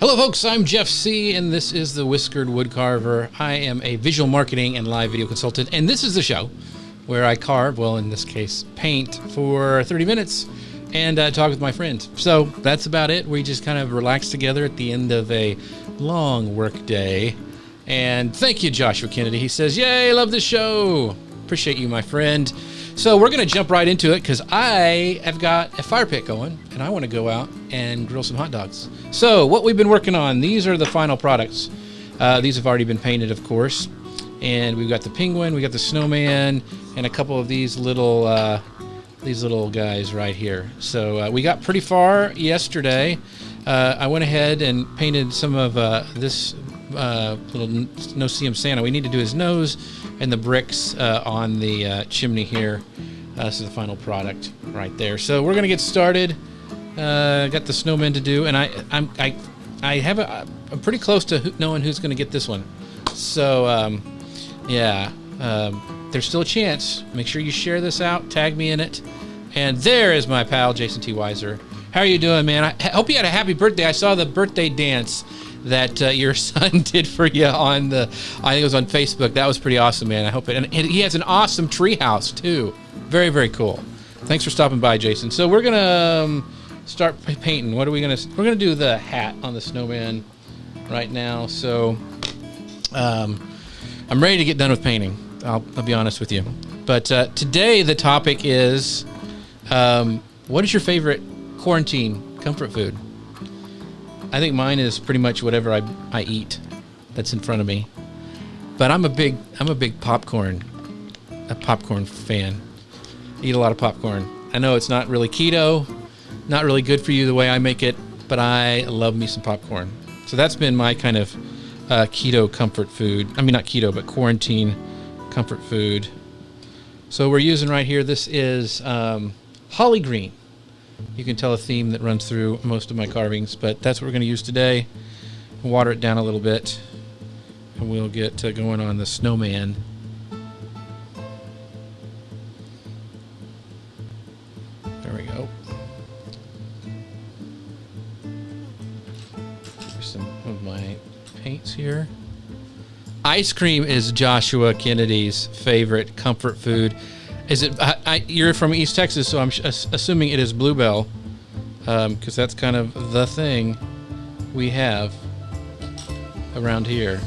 Hello folks, I'm Jeff C. and this is the Whiskered Woodcarver. I am a visual marketing and live video consultant, and this is the show where I carve, well in this case, paint for 30 minutes and talk with my friends. So that's about it. We just kind of relax together at the end of a long work day. And thank you, Joshua Kennedy. He says, yay, love the show. Appreciate you, my friend. So we're going to jump right into it because I have got a fire pit going and I want to go out and grill some hot dogs. So what we've been working on, these are the final products. These have already been painted, of course. And we've got the penguin, we got the snowman, and a couple of these little guys right here. So we got pretty far yesterday. I went ahead and painted some of this little no-see-him Santa. We need to do his nose and the bricks on the chimney here. This is the final product right there. So we're gonna get started. Got the snowman to do, and I'm pretty close to knowing who's gonna get this one. So there's still a chance. Make sure you share this out, tag me in it. And there is my pal Jason T. Weiser. How are you doing, man? I hope you had a happy birthday. I saw the birthday dance that your son did for you on I think it was on Facebook. That was pretty awesome, man. I hope it, and he has an awesome tree house too. Very, very cool. Thanks for stopping by, Jason. So we're gonna start painting. We're gonna do the hat on the snowman right now. So I'm ready to get done with painting. I'll be honest with you. But today the topic is what is your favorite quarantine comfort food? I think mine is pretty much whatever I eat that's in front of me. But I'm a big popcorn fan. Eat a lot of popcorn. I know it's not really keto, not really good for you the way I make it, but I love me some popcorn. So that's been my kind of keto comfort food. I mean, not keto, but quarantine comfort food. So we're using right here, this is holly green. You can tell a theme that runs through most of my carvings, but that's what we're going to use today. Water it down a little bit, and we'll get going on the snowman. There we go. Here's some of my paints here. Ice cream is Joshua Kennedy's favorite comfort food. Is it? You're from East Texas, so I'm assuming it is Bluebell, because that's kind of the thing we have around here.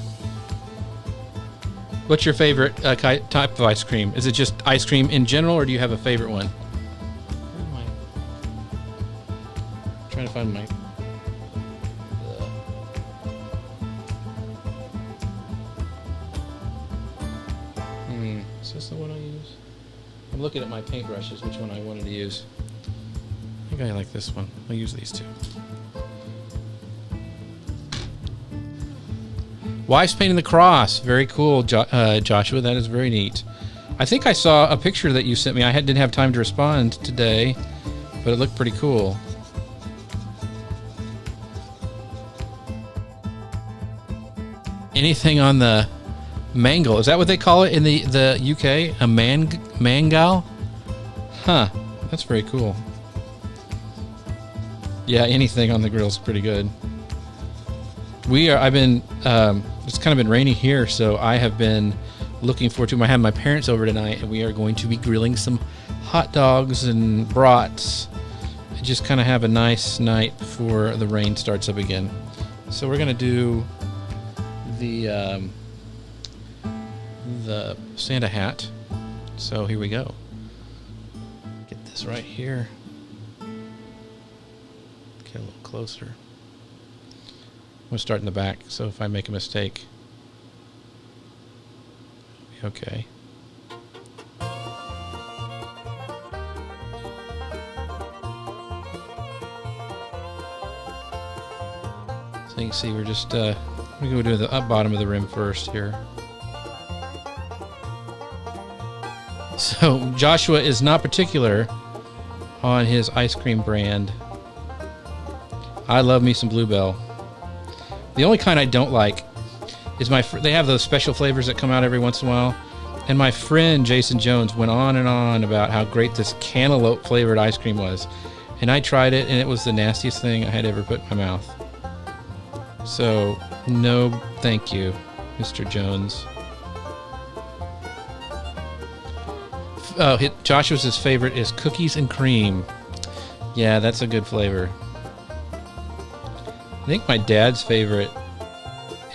What's your favorite type of ice cream? Is it just ice cream in general, or do you have a favorite one? Where am I? Trying to find my. Is this the one I use? I'm looking at my paintbrushes, which one I wanted to use. I think I like this one. I'll use these two. Wife's painting the cross. Very cool, Joshua. That is very neat. I think I saw a picture that you sent me. I didn't have time to respond today, but it looked pretty cool. Anything on the mangle? Is that what they call it in the UK? A mangal? Huh. That's very cool. Yeah, anything on the grill's pretty good. I've been, it's kind of been rainy here, so I have been looking forward to, I have my parents over tonight, and we are going to be grilling some hot dogs and brats. And just kind of have a nice night before the rain starts up again. So we're going to do the Santa hat. So here we go. Get this right here. Get a little closer. I'm going to start in the back, so if I make a mistake, it'll be okay. So you can see we're just we're going to do the up bottom of the rim first here. So Joshua is not particular on his ice cream brand. I love me some Bluebell. The only kind I don't like is they have those special flavors that come out every once in a while. And my friend Jason Jones went on and on about how great this cantaloupe flavored ice cream was. And I tried it, and it was the nastiest thing I had ever put in my mouth. So, no thank you, Mr. Jones. Joshua's favorite is cookies and cream. Yeah, that's a good flavor. I think my dad's favorite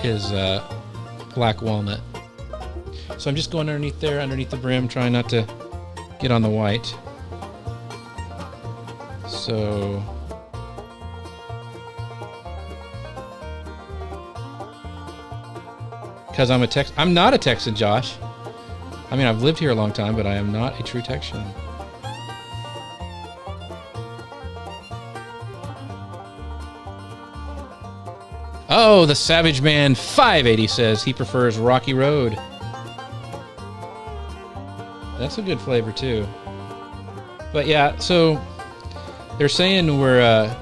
is black walnut. So I'm just going underneath there, underneath the brim, trying not to get on the white. So... because I'm not a Texan, Josh. I mean, I've lived here a long time, but I am not a true Texan. Oh, the Savage Man 580 says he prefers Rocky Road. That's a good flavor too. But yeah, so they're saying we're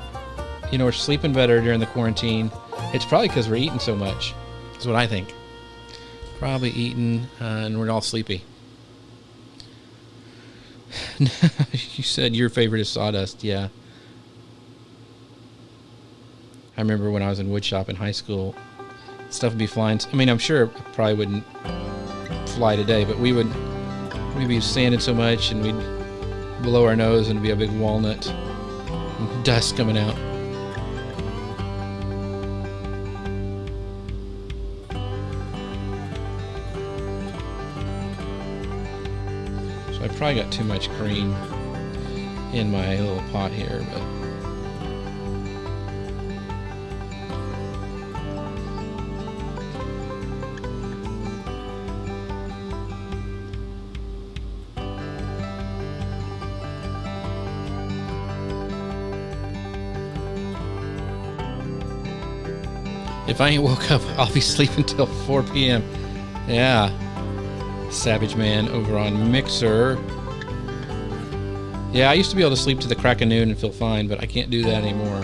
sleeping better during the quarantine. It's probably because we're eating so much. That's what I think. Probably eating, and we're all sleepy. You said your favorite is sawdust, yeah. I remember when I was in woodshop in high school, stuff would be flying. I mean, I'm sure it probably wouldn't fly today, but we'd be sanded so much, and we'd blow our nose, and it'd be a big walnut, and dust coming out. I probably got too much cream in my little pot here, but if I ain't woke up, I'll be sleeping till 4 p.m. Yeah. Savage Man over on Mixer. Yeah, I used to be able to sleep to the crack of noon and feel fine, but I can't do that anymore.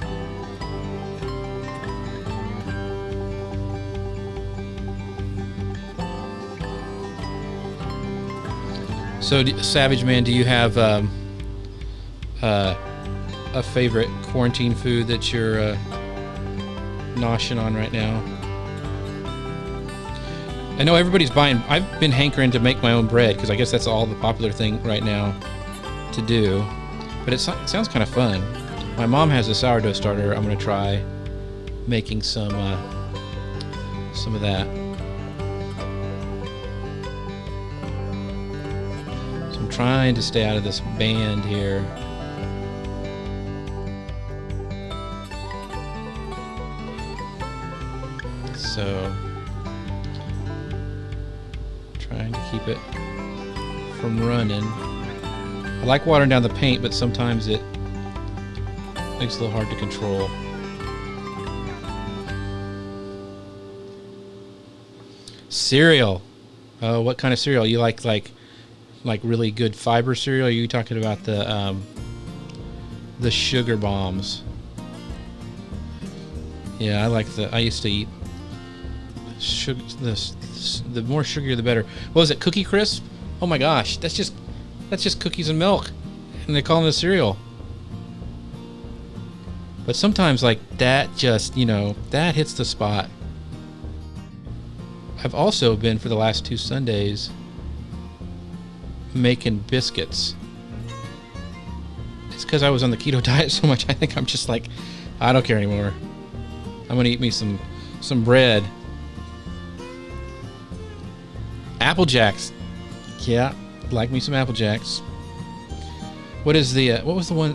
So, Savage Man, do you have a favorite quarantine food that you're noshing on right now? I know everybody's buying. I've been hankering to make my own bread because I guess that's all the popular thing right now to do. But it sounds kind of fun. My mom has a sourdough starter. I'm going to try making some of that. So I'm trying to stay out of this band here. So... trying to keep it from running. I like watering down the paint, but sometimes it makes it a little hard to control. Cereal. What kind of cereal? You like really good fiber cereal? Or are you talking about the sugar bombs? Yeah, I used to eat sugar, the more sugar the better. What was it, Cookie Crisp? Oh my gosh, that's just cookies and milk, and they call them a cereal. But sometimes like that just, that hits the spot. I've also been, for the last 2 Sundays, making biscuits. It's because I was on the keto diet so much, I think I'm just like, I don't care anymore. I'm gonna eat me some bread. Apple Jacks. Yeah, like me some Apple Jacks. What is what was the one?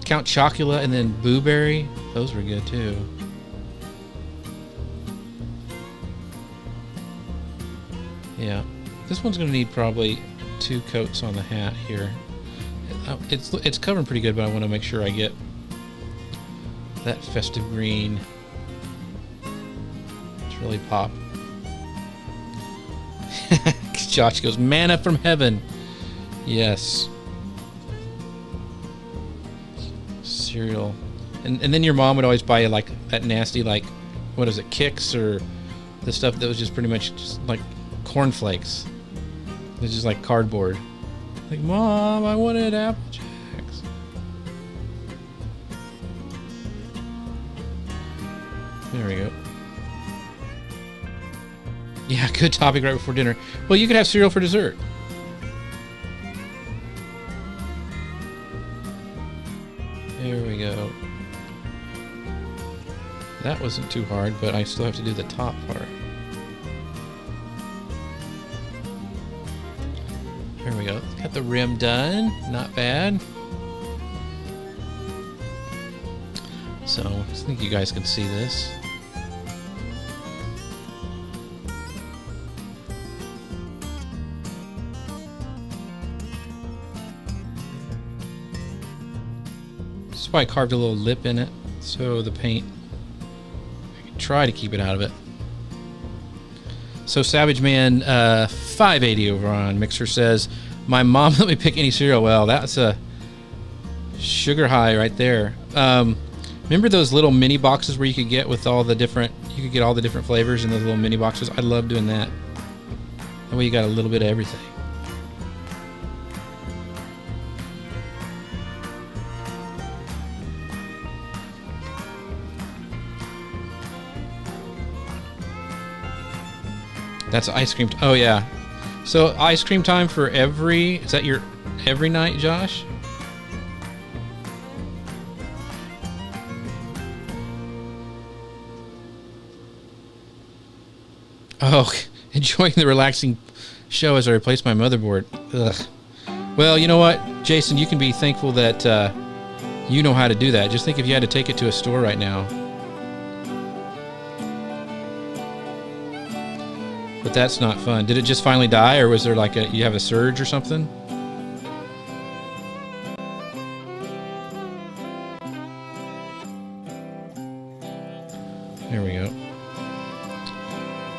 Count Chocula and then Blueberry. Those were good too. Yeah, this one's gonna need probably 2 coats on the hat here. It's covering pretty good, but I want to make sure I get that festive green. It's really pop. Josh goes, manna from heaven. Yes. Cereal. And then your mom would always buy you like that nasty, like, what is it, Kix, or the stuff that was just pretty much just like cornflakes. It was just like cardboard. Like, Mom, I wanted Apple Jacks. There we go. Yeah, good topic right before dinner. Well, you could have cereal for dessert. There we go. That wasn't too hard, but I still have to do the top part. There we go. Got the rim done. Not bad. So, I think you guys can see this. That's why I carved a little lip in it, so the paint, I can try to keep it out of it. So Savage Man 580 over on Mixer says, my mom let me pick any cereal. Well, that's a sugar high right there. Remember those little mini boxes where you could get with all the different, you could get all the different flavors in those little mini boxes? I love doing that. That way you got a little bit of everything. That's ice cream. Oh, yeah. So ice cream time for every... Is that your every night, Josh? Oh, enjoying the relaxing show as I replace my motherboard. Ugh. Well, you know what, Jason? You can be thankful that you know how to do that. Just think if you had to take it to a store right now. But that's not fun. Did it just finally die, or was there like a, you have a surge or something? There we go.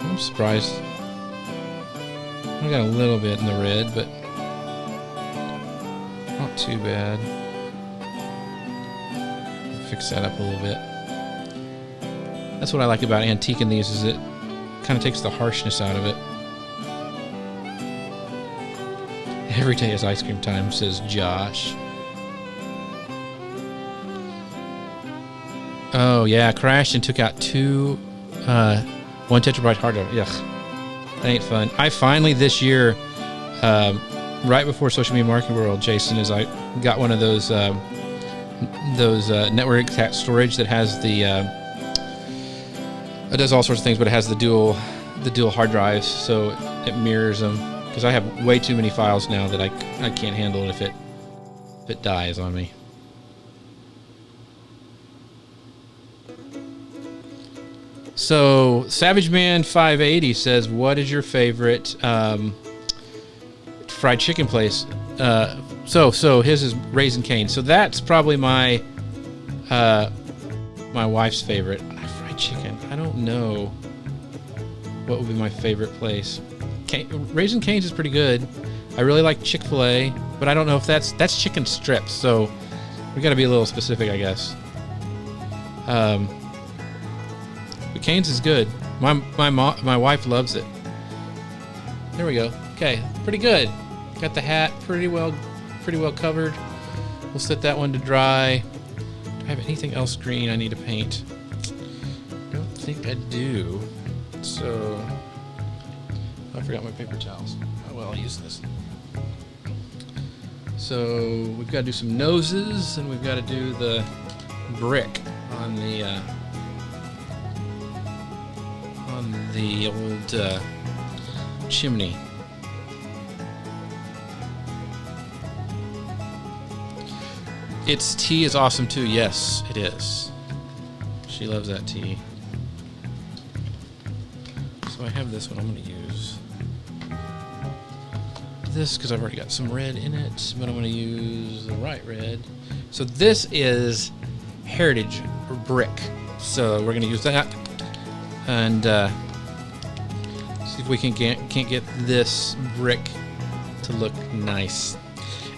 I'm surprised. I got a little bit in the red, but not too bad. Fix that up a little bit. That's what I like about antiquing these, is it kind of takes the harshness out of it. Every day is ice cream time, says Josh. Oh yeah, crashed and took out one tetrabyte hard drive. Yuck, that ain't fun. I finally this year, right before Social Media Marketing World, Jason, is I got one of those network attached storage that has the it does all sorts of things, but it has the dual hard drives, so it mirrors them. Because I have way too many files now that I can't handle it if it dies on me. So Savage Man 580 says, "What is your favorite fried chicken place?" So his is Raising Cane. So that's probably my wife's favorite. Fried chicken. I don't know what would be my favorite place. Raising Cane's is pretty good. I really like Chick-fil-A, but I don't know if that's chicken strips. So we got to be a little specific, I guess. But Cane's is good. My wife loves it. There we go. Okay, pretty good. Got the hat pretty well covered. We'll set that one to dry. Do I have anything else green I need to paint? I don't think I do. So I forgot my paper towels. Oh well, I'll use this. So we've got to do some noses, and we've got to do the brick on the old chimney. Its tea is awesome too. Yes, it is. She loves that tea. So I have this one I'm going to use. This, because I've already got some red in it, but I'm going to use the right red. So this is Heritage Brick. So we're going to use that. And see if we can't get this brick to look nice.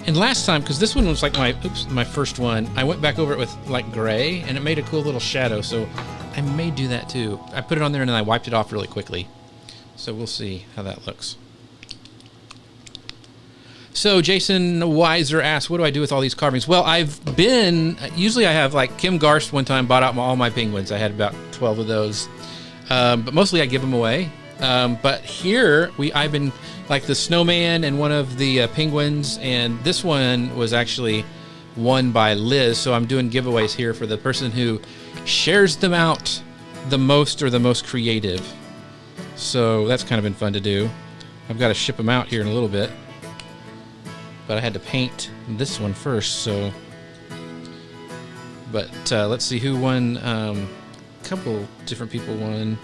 And last time, because this one was like my first one, I went back over it with like gray, and it made a cool little shadow. So I may do that too. I put it on there and then I wiped it off really quickly. So we'll see how that looks. So Jason Weiser asks, what do I do with all these carvings? Well, usually I have, like Kim Garst one time bought out all my penguins. I had about 12 of those. But mostly I give them away. But here I've been like the snowman and one of the penguins, and this one was actually won by Liz. So I'm doing giveaways here for the person who shares them out the most or the most creative. So that's kind of been fun to do. I've got to ship them out here in a little bit, but I had to paint this one first. So, but let's see who won. A couple different people won.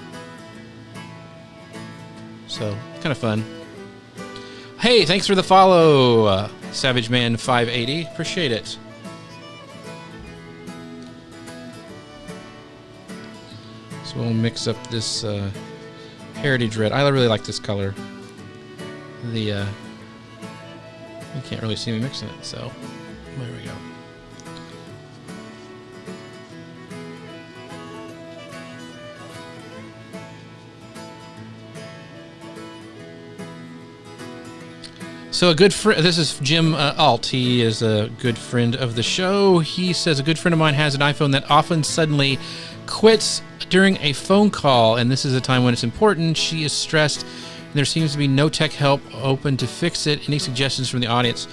So kind of fun. Hey, thanks for the follow, Savage Man 580. Appreciate it. So we'll mix up this Heritage Red. I really like this color. You can't really see me mixing it, so there we go. So a good friend, this is Jim Alt. He is a good friend of the show. He says, a good friend of mine has an iPhone that often suddenly quits during a phone call, and this is a time when it's important. She is stressed, and there seems to be no tech help open to fix it. Any suggestions from the audience?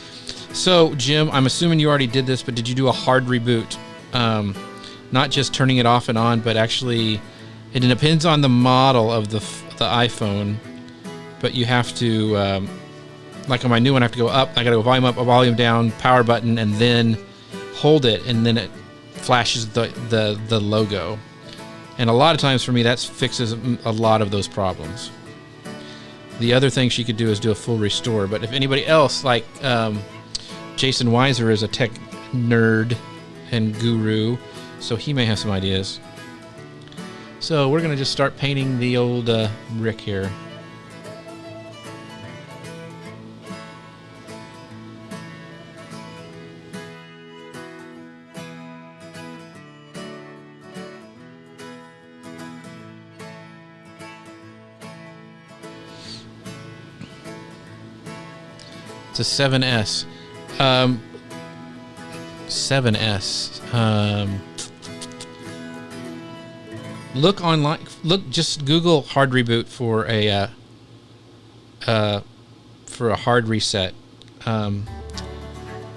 So, Jim, I'm assuming you already did this, but did you do a hard reboot? Not just turning it off and on, but actually, it depends on the model of the iPhone, but you have to... like on my new one, I have to go up. I got to go volume up, volume down, power button, and then hold it, and then it flashes the logo. And a lot of times for me, that fixes a lot of those problems. The other thing she could do is do a full restore. But if anybody else, like Jason Weiser, is a tech nerd and guru, so he may have some ideas. So we're going to just start painting the old brick here. It's a 7S. 7S. Look online. Just Google hard reboot for a hard reset.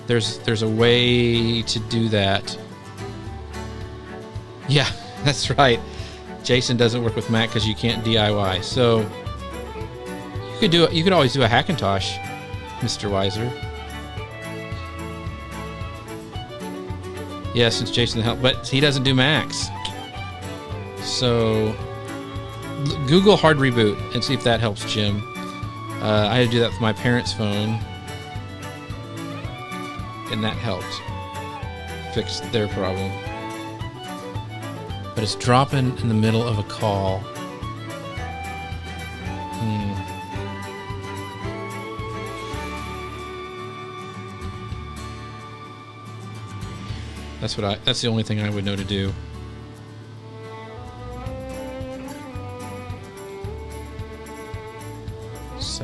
There's a way to do that. Yeah, that's right. Jason doesn't work with Mac because you can't DIY. So you could always do a Hackintosh, Mr. Weiser. Yeah, since Jason helped, but he doesn't do Macs. So Google hard reboot and see if that helps Jim. I had to do that with my parents' phone, and that helped fix their problem. But it's dropping in the middle of a call. That's the only thing I would know to do. S.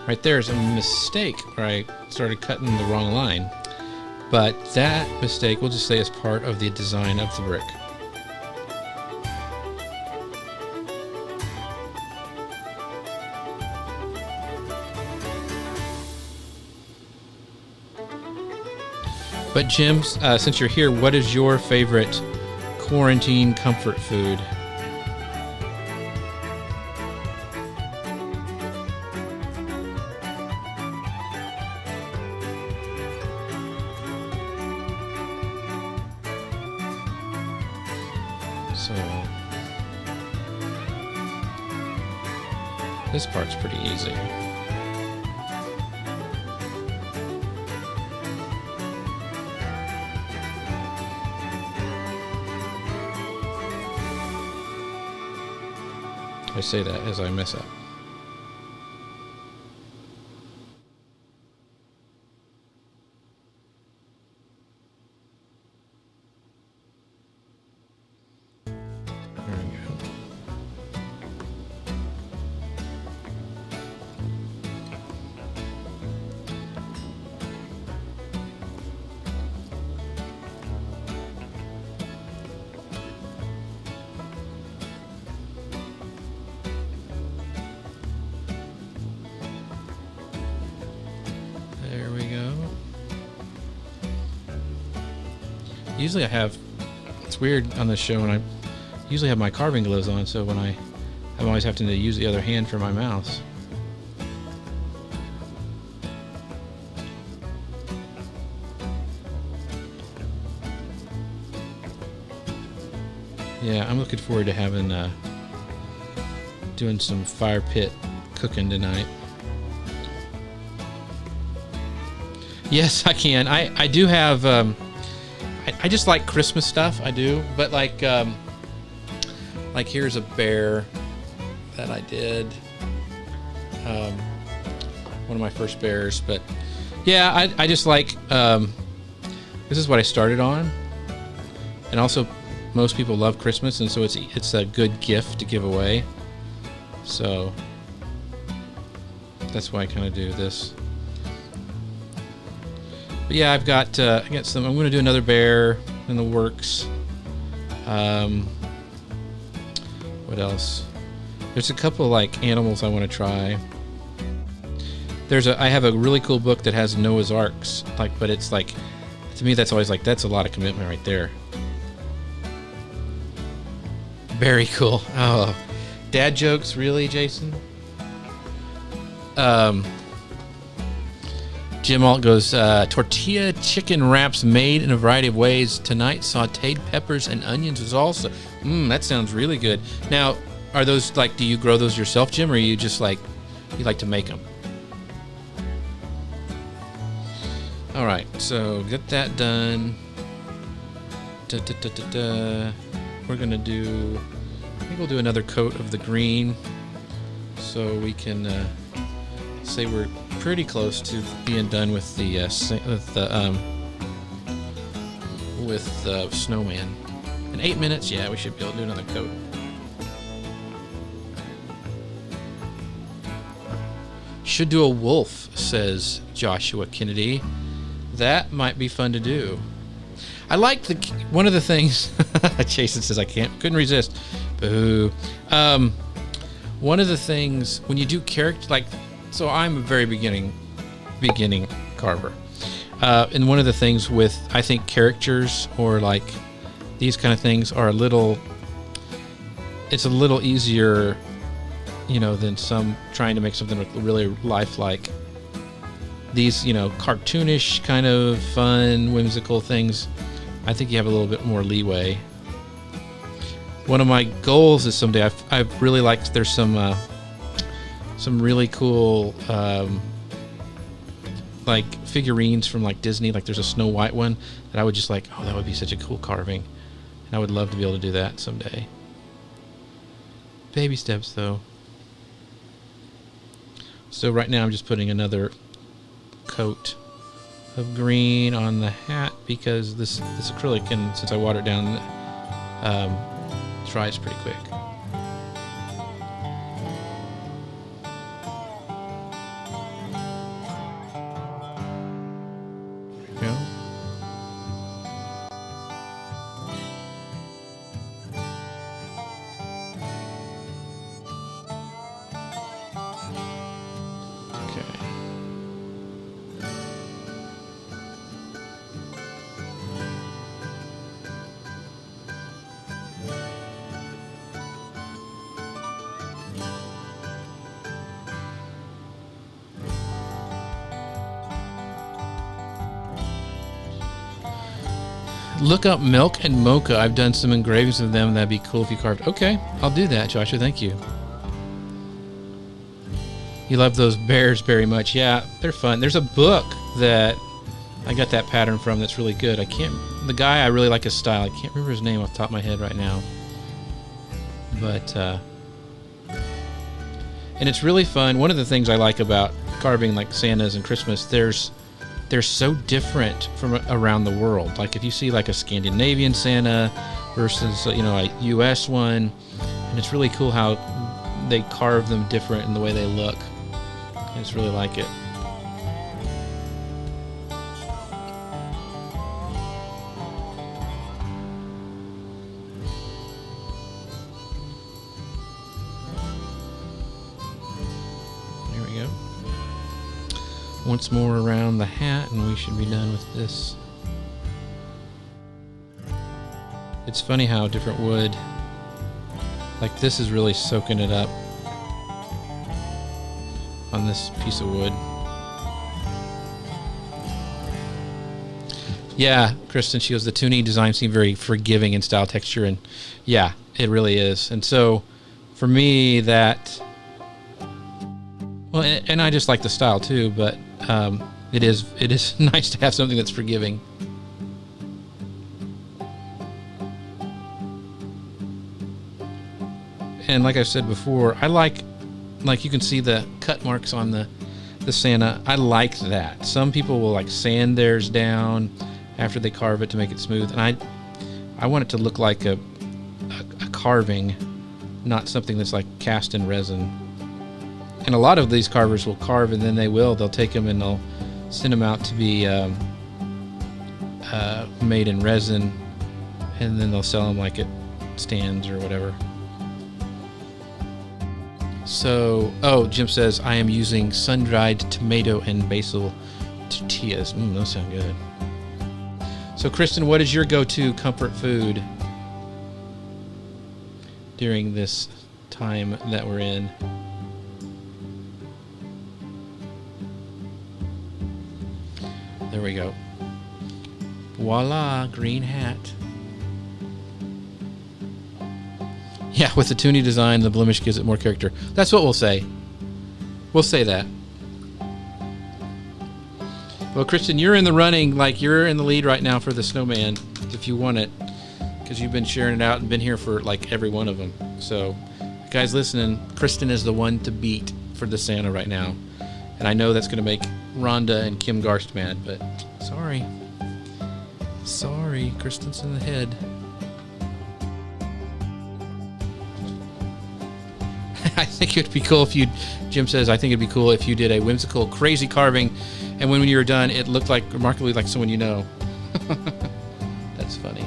Right there's a mistake where I started cutting the wrong line. But that mistake, we'll just say, is part of the design of the brick. But Jim, since you're here, what is your favorite quarantine comfort food? So this part's pretty easy. I say that as I mess up. Usually I have, it's weird on this show, and I usually have my carving gloves on, so when I'm always having to use the other hand for my mouse. Yeah, I'm looking forward to having doing some fire pit cooking tonight. Yes, I can. I do have. I just like Christmas stuff. I do, but like here's a bear that I did. One of my first bears, but yeah, I just like. This is what I started on, and also most people love Christmas, and so it's a good gift to give away. So that's why I kind of do this. But yeah, I got some. I'm going to do another bear in the works. What else? There's a couple like animals I want to try. I have a really cool book that has Noah's Arks, but it's like, to me that's always like, that's a lot of commitment right there. Very cool. Oh, dad jokes, really, Jason? Jim Alt goes, tortilla chicken wraps made in a variety of ways. Tonight, sauteed peppers and onions was also. That sounds really good. Now, are those do you grow those yourself, Jim, or are you just you like to make them? All right, so get that done. We're gonna do. I think we'll do another coat of the green, so we can say we're pretty close to being done with the snowman. In 8 minutes, yeah, we should be able to do another coat. Should do a wolf, says Joshua Kennedy. That might be fun to do. I like one of the things. Jason says I couldn't resist. Boo. One of the things when you do character so I'm a very beginning carver, and one of the things with I think characters or these kind of things are it's a little easier, than some trying to make something look really lifelike. These cartoonish kind of fun, whimsical things, I think you have a little bit more leeway. One of my goals is someday I really like. There's some really cool figurines from Disney. There's a Snow White one that I would just that would be such a cool carving, and I would love to be able to do that someday. Baby steps though. So right now I'm just putting another coat of green on the hat because this acrylic, and since I water it down, dries pretty quick. There we go. Look up Milk and Mocha. I've done some engravings of them. That'd be cool if you carved. Okay, I'll do that, Joshua. Thank you. You love those bears very much. Yeah, they're fun. There's a book that I got that pattern from that's really good. The guy, I really like his style. I can't remember his name off the top of my head right now. But, and it's really fun. One of the things I like about carving Santas and Christmas, they're so different from around the world. If you see a Scandinavian Santa versus a US one, and it's really cool how they carve them different in the way they look. I just really like it. Once more around the hat and we should be done with this. It's funny how different wood, like this is really soaking it up on this piece of wood. Yeah, Kristen, she goes, the tuning design seemed very forgiving in style, texture, and yeah, it really is. And so for me, that, well, and I just like the style too, but it is nice to have something that's forgiving. And like I said before, I like you can see the cut marks on the Santa. I like that. Some people will like sand theirs down after they carve it to make it smooth, and I want it to look like a carving, not something that's like cast in resin. And a lot of these carvers will carve, and then they'll take them and they'll send them out to be made in resin, and then they'll sell them like at stands or whatever. So, oh, Jim says, I am using sun-dried tomato and basil tortillas. Those sound good. So, Kristen, what is your go-to comfort food during this time that we're in? There we go. Voila, green hat. Yeah, with the Toonie design, the blemish gives it more character. That's what we'll say. We'll say that. Well, Kristen, you're in the running, like you're in the lead right now for the snowman, if you want it, because you've been sharing it out and been here for like every one of them. So, guys listening, Kristen is the one to beat for the Santa right now. And I know that's going to make Rhonda and Kim Garst mad, but sorry. Sorry, Kristen's in the head. I think it'd be cool if you, Jim says, I think it'd be cool if you did a whimsical, crazy carving, and when you were done, it looked like remarkably like someone you know. That's funny.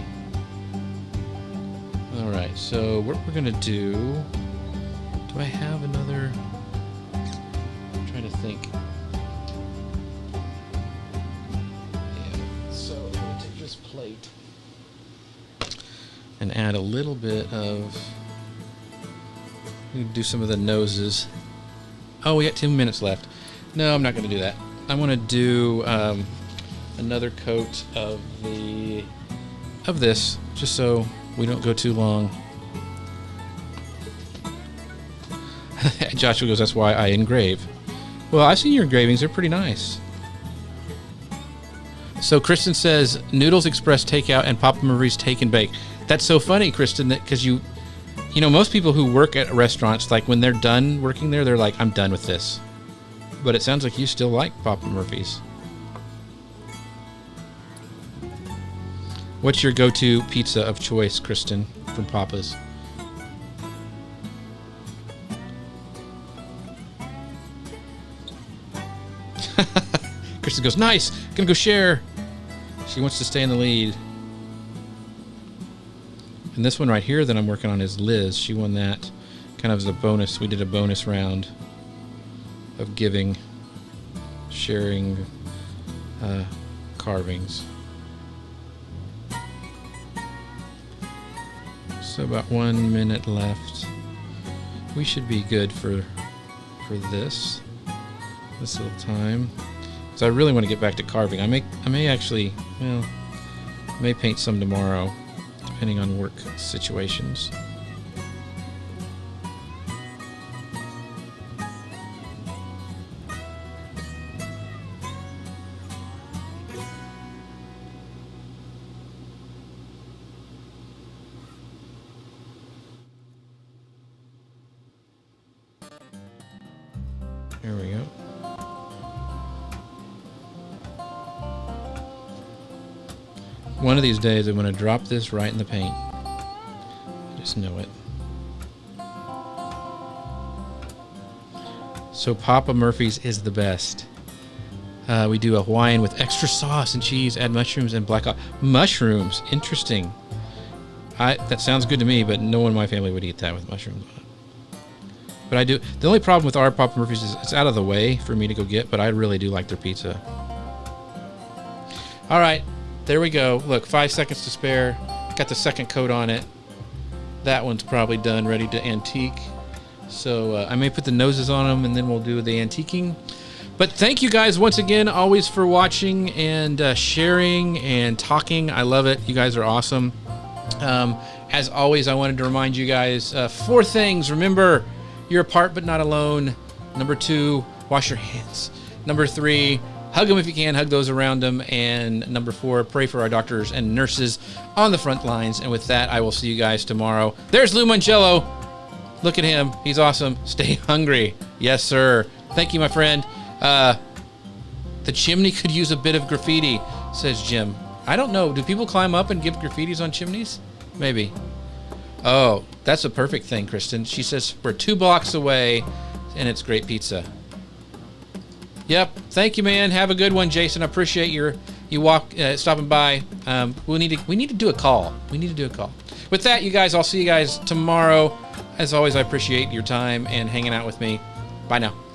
All right, so what we're gonna do I have another? I'm trying to think. Yeah, so I'm gonna take this plate and add a little bit of. Do some of the noses. Oh, we got 2 minutes left. No, I'm not going to do that. I want to do another coat of this, just so we don't go too long. Joshua goes, that's why I engrave. Well, I've seen your engravings. They're pretty nice. So Kristen says, Noodles Express takeout and Papa Murphy's take and bake. That's so funny, Kristen, that because you know, most people who work at restaurants, like when they're done working there, they're like, I'm done with this. But it sounds like you still like Papa Murphy's. What's your go-to pizza of choice, Kristen, from Papa's? Kristen goes, nice, gonna go share. She wants to stay in the lead. And this one right here that I'm working on is Liz. She won that kind of as a bonus. We did a bonus round of giving, sharing carvings. So about 1 minute left. We should be good for this little time. So I really want to get back to carving. I may actually, well, I may paint some tomorrow, depending on work situations. There we go. One of these days I'm going to drop this right in the paint. I just know it. So Papa Murphy's is the best. We do a Hawaiian with extra sauce and cheese, add mushrooms and black olive. Mushrooms, interesting. That sounds good to me, but no one in my family would eat that with mushrooms on it. But I do. The only problem with our Papa Murphy's is it's out of the way for me to go get, but I really do like their pizza. All right. There we go. Look, 5 seconds to spare. Got the second coat on it. That one's probably done, ready to antique. So I may put the noses on them, and then we'll do the antiquing. But thank you guys once again, always for watching and sharing and talking. I love it. You guys are awesome. As always, I wanted to remind you guys 4 things. Remember, you're apart but not alone. Number 2, wash your hands. Number 3, hug them if you can, hug those around them. And number 4, pray for our doctors and nurses on the front lines. And with that, I will see you guys tomorrow. There's Lou Mancello. Look at him. He's awesome. Stay hungry. Yes, sir. Thank you, my friend. The chimney could use a bit of graffiti, says Jim. I don't know. Do people climb up and give graffitis on chimneys? Maybe. Oh, that's a perfect thing, Kristen. She says we're 2 blocks away, and it's great pizza. Yep. Thank you, man. Have a good one, Jason. I appreciate you stopping by. We need to do a call. We need to do a call. With that, you guys, I'll see you guys tomorrow. As always, I appreciate your time and hanging out with me. Bye now.